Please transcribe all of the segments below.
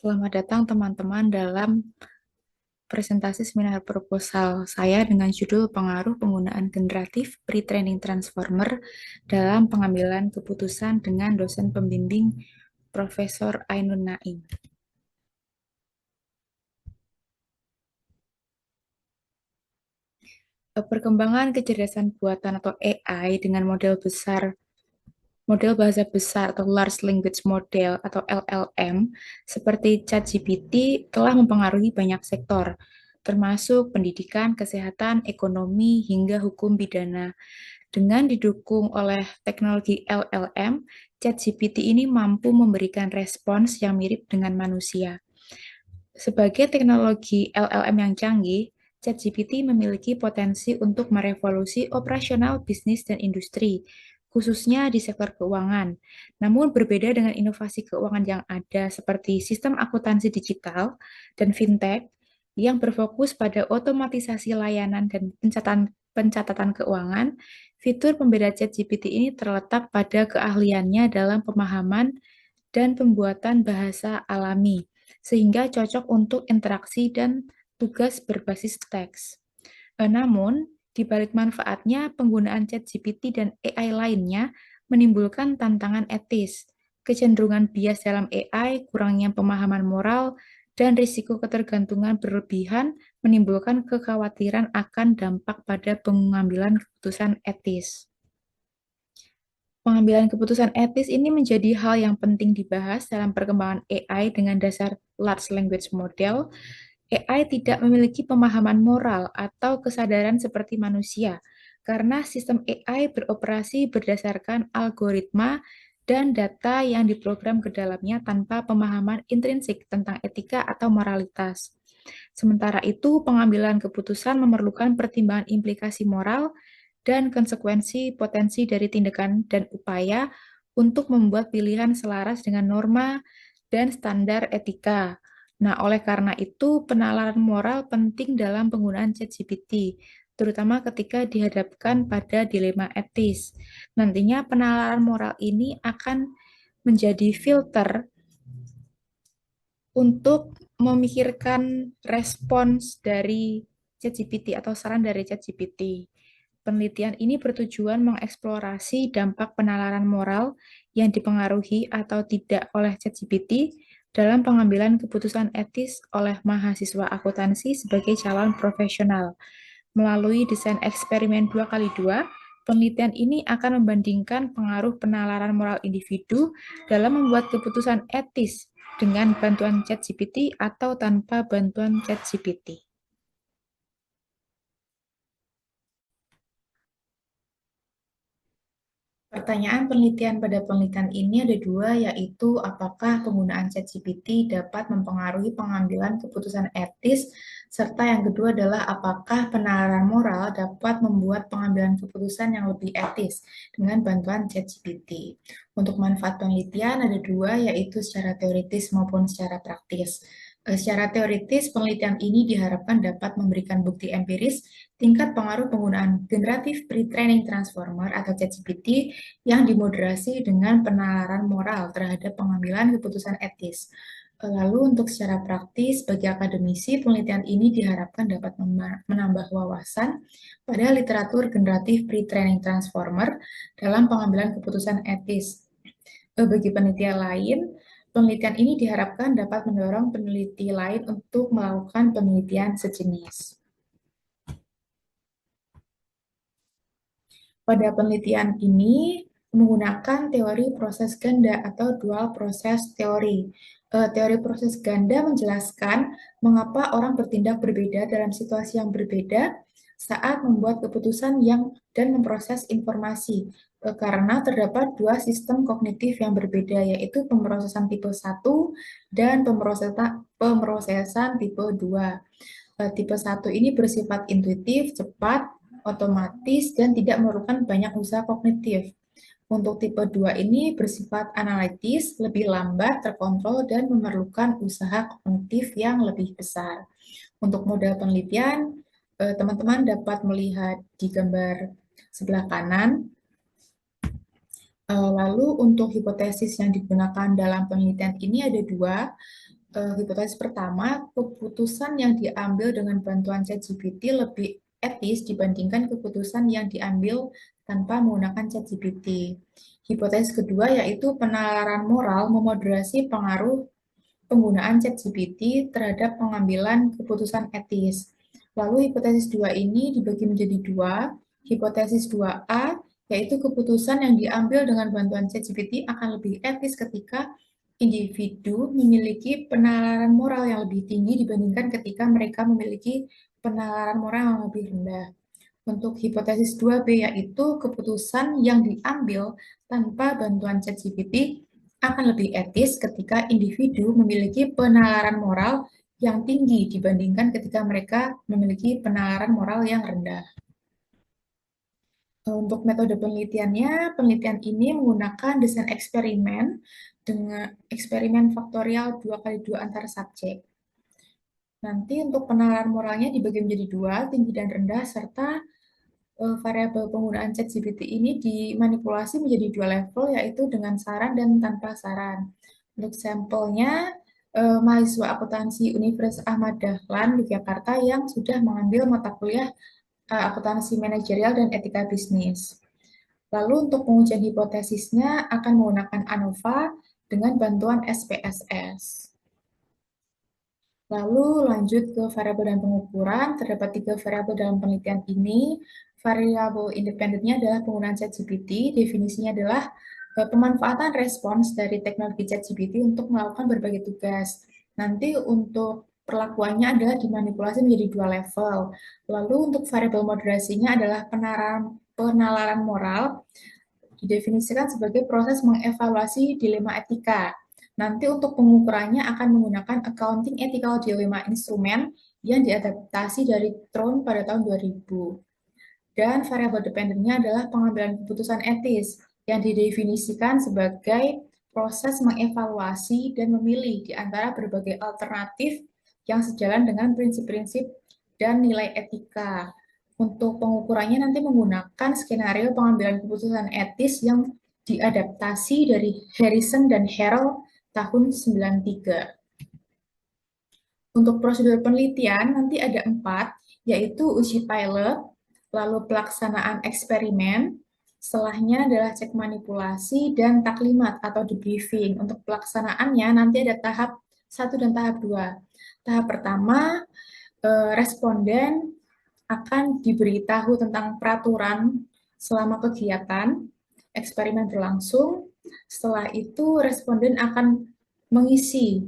Selamat datang teman-teman dalam presentasi seminar proposal saya dengan judul Pengaruh Penggunaan Generatif Pre-Training Transformer dalam Pengambilan Keputusan dengan dosen pembimbing Profesor Ainun Naim. Perkembangan kecerdasan buatan atau AI dengan model bahasa besar atau Large Language Model atau LLM seperti ChatGPT telah mempengaruhi banyak sektor, termasuk pendidikan, kesehatan, ekonomi, hingga hukum pidana. Dengan didukung oleh teknologi LLM, ChatGPT ini mampu memberikan respons yang mirip dengan manusia. Sebagai teknologi LLM yang canggih, ChatGPT memiliki potensi untuk merevolusi operasional bisnis dan industri, khususnya di sektor keuangan. Namun berbeda dengan inovasi keuangan yang ada seperti sistem akuntansi digital dan fintech yang berfokus pada otomatisasi layanan dan pencatatan keuangan, fitur pembeda ChatGPT ini terletak pada keahliannya dalam pemahaman dan pembuatan bahasa alami, sehingga cocok untuk interaksi dan tugas berbasis teks. Namun, di balik manfaatnya, penggunaan ChatGPT dan AI lainnya menimbulkan tantangan etis, kecenderungan bias dalam AI, kurangnya pemahaman moral, dan risiko ketergantungan berlebihan menimbulkan kekhawatiran akan dampak pada pengambilan keputusan etis. Pengambilan keputusan etis ini menjadi hal yang penting dibahas dalam perkembangan AI dengan dasar Large Language Model. AI tidak memiliki pemahaman moral atau kesadaran seperti manusia, karena sistem AI beroperasi berdasarkan algoritma dan data yang diprogram ke dalamnya tanpa pemahaman intrinsik tentang etika atau moralitas. Sementara itu, pengambilan keputusan memerlukan pertimbangan implikasi moral dan konsekuensi potensi dari tindakan dan upaya untuk membuat pilihan selaras dengan norma dan standar etika. Nah, oleh karena itu, penalaran moral penting dalam penggunaan ChatGPT, terutama ketika dihadapkan pada dilema etis. Nantinya penalaran moral ini akan menjadi filter untuk memikirkan respons dari ChatGPT atau saran dari ChatGPT. Penelitian ini bertujuan mengeksplorasi dampak penalaran moral yang dipengaruhi atau tidak oleh ChatGPT dalam pengambilan keputusan etis oleh mahasiswa akuntansi sebagai calon profesional. Melalui desain eksperimen 2x2, penelitian ini akan membandingkan pengaruh penalaran moral individu dalam membuat keputusan etis dengan bantuan ChatGPT atau tanpa bantuan ChatGPT. Pertanyaan penelitian pada penelitian ini ada dua, yaitu apakah penggunaan ChatGPT dapat mempengaruhi pengambilan keputusan etis, serta yang kedua adalah apakah penalaran moral dapat membuat pengambilan keputusan yang lebih etis dengan bantuan ChatGPT. Untuk manfaat penelitian ada dua, yaitu secara teoritis maupun secara praktis. Secara teoritis, penelitian ini diharapkan dapat memberikan bukti empiris tingkat pengaruh penggunaan generatif pre-training transformer atau ChatGPT yang dimoderasi dengan penalaran moral terhadap pengambilan keputusan etis. Lalu untuk secara praktis, bagi akademisi, penelitian ini diharapkan dapat menambah wawasan pada literatur generatif pre-training transformer dalam pengambilan keputusan etis. Bagi penelitian lain, penelitian ini diharapkan dapat mendorong peneliti lain untuk melakukan penelitian sejenis. Pada penelitian ini menggunakan teori proses ganda atau dual proses teori. Teori proses ganda menjelaskan mengapa orang bertindak berbeda dalam situasi yang berbeda saat membuat keputusan dan memproses informasi. Karena terdapat dua sistem kognitif yang berbeda, yaitu pemrosesan tipe 1 dan pemrosesan tipe 2. Tipe 1 ini bersifat intuitif, cepat, otomatis, dan tidak memerlukan banyak usaha kognitif. Untuk tipe 2 ini bersifat analitis, lebih lambat, terkontrol, dan memerlukan usaha kognitif yang lebih besar. Untuk modal penelitian, teman-teman dapat melihat di gambar sebelah kanan. Lalu untuk hipotesis yang digunakan dalam penelitian ini ada dua. Hipotesis pertama, keputusan yang diambil dengan bantuan ChatGPT lebih etis dibandingkan keputusan yang diambil tanpa menggunakan ChatGPT. Hipotesis kedua yaitu penalaran moral memoderasi pengaruh penggunaan ChatGPT terhadap pengambilan keputusan etis. Lalu hipotesis 2 ini dibagi menjadi dua. Hipotesis 2A yaitu keputusan yang diambil dengan bantuan ChatGPT akan lebih etis ketika individu memiliki penalaran moral yang lebih tinggi dibandingkan ketika mereka memiliki penalaran moral yang lebih rendah. Untuk hipotesis 2B yaitu keputusan yang diambil tanpa bantuan ChatGPT akan lebih etis ketika individu memiliki penalaran moral yang tinggi dibandingkan ketika mereka memiliki penalaran moral yang rendah. Untuk metode penelitiannya, penelitian ini menggunakan desain eksperimen dengan eksperimen faktorial 2 kali 2 antar subjek. Nanti untuk penalaran moralnya dibagi menjadi dua, tinggi dan rendah, serta variabel penggunaan ChatGPT ini dimanipulasi menjadi dua level, yaitu dengan saran dan tanpa saran. Untuk sampelnya, mahasiswa akuntansi Universitas Ahmad Dahlan, Yogyakarta, yang sudah mengambil mata kuliah akuntansi manajerial dan etika bisnis. Lalu untuk pengujian hipotesisnya akan menggunakan ANOVA dengan bantuan SPSS. Lalu lanjut ke variabel dan pengukuran. Terdapat tiga variabel dalam penelitian ini. Variabel independennya adalah penggunaan ChatGPT. Definisinya adalah pemanfaatan respons dari teknologi ChatGPT untuk melakukan berbagai tugas. Nanti untuk perlakuannya adalah dimanipulasi menjadi dua level. Lalu untuk variabel moderasinya adalah penalaran moral, didefinisikan sebagai proses mengevaluasi dilema etika. Nanti untuk pengukurannya akan menggunakan Accounting Ethical Dilemma Instrument yang diadaptasi dari Throne pada tahun 2000. Dan variabel dependennya adalah pengambilan keputusan etis yang didefinisikan sebagai proses mengevaluasi dan memilih di antara berbagai alternatif yang sejalan dengan prinsip-prinsip dan nilai etika. Untuk pengukurannya nanti menggunakan skenario pengambilan keputusan etis yang diadaptasi dari Harrison dan Harrell tahun 93. Untuk prosedur penelitian nanti ada 4, yaitu uji pilot, lalu pelaksanaan eksperimen, setelahnya adalah cek manipulasi, dan taklimat atau debriefing. Untuk pelaksanaannya nanti ada tahap 1 dan tahap 2. Tahap pertama, responden akan diberitahu tentang peraturan selama kegiatan eksperimen berlangsung. Setelah itu, responden akan mengisi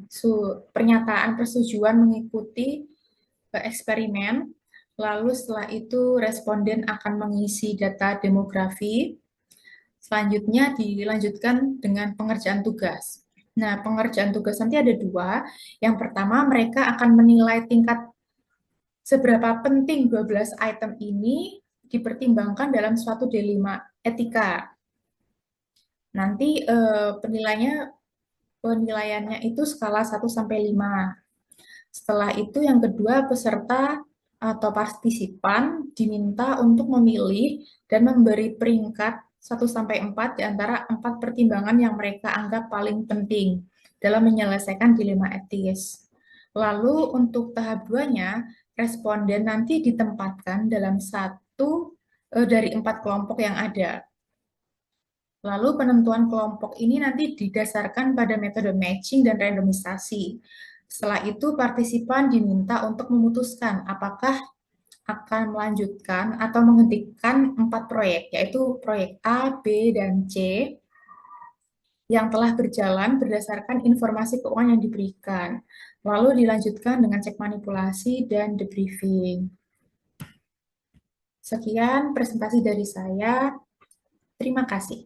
pernyataan persetujuan mengikuti eksperimen. Lalu setelah itu, responden akan mengisi data demografi. Selanjutnya dilanjutkan dengan pengerjaan tugas. Nah, pengerjaan tugas nanti ada dua. Yang pertama, mereka akan menilai tingkat seberapa penting 12 item ini dipertimbangkan dalam suatu dilema etika. Nanti penilaiannya itu skala 1 sampai 5. Setelah itu yang kedua, peserta atau partisipan diminta untuk memilih dan memberi peringkat 1 sampai 4 di antara 4 pertimbangan yang mereka anggap paling penting dalam menyelesaikan dilema etis. Lalu untuk tahap 2-nya, responden nanti ditempatkan dalam satu dari 4 kelompok yang ada. Lalu penentuan kelompok ini nanti didasarkan pada metode matching dan randomisasi. Setelah itu partisipan diminta untuk memutuskan apakah akan melanjutkan atau menghentikan 4 proyek, yaitu proyek A, B, dan C yang telah berjalan berdasarkan informasi keuangan yang diberikan. Lalu dilanjutkan dengan cek manipulasi dan debriefing. Sekian presentasi dari saya. Terima kasih.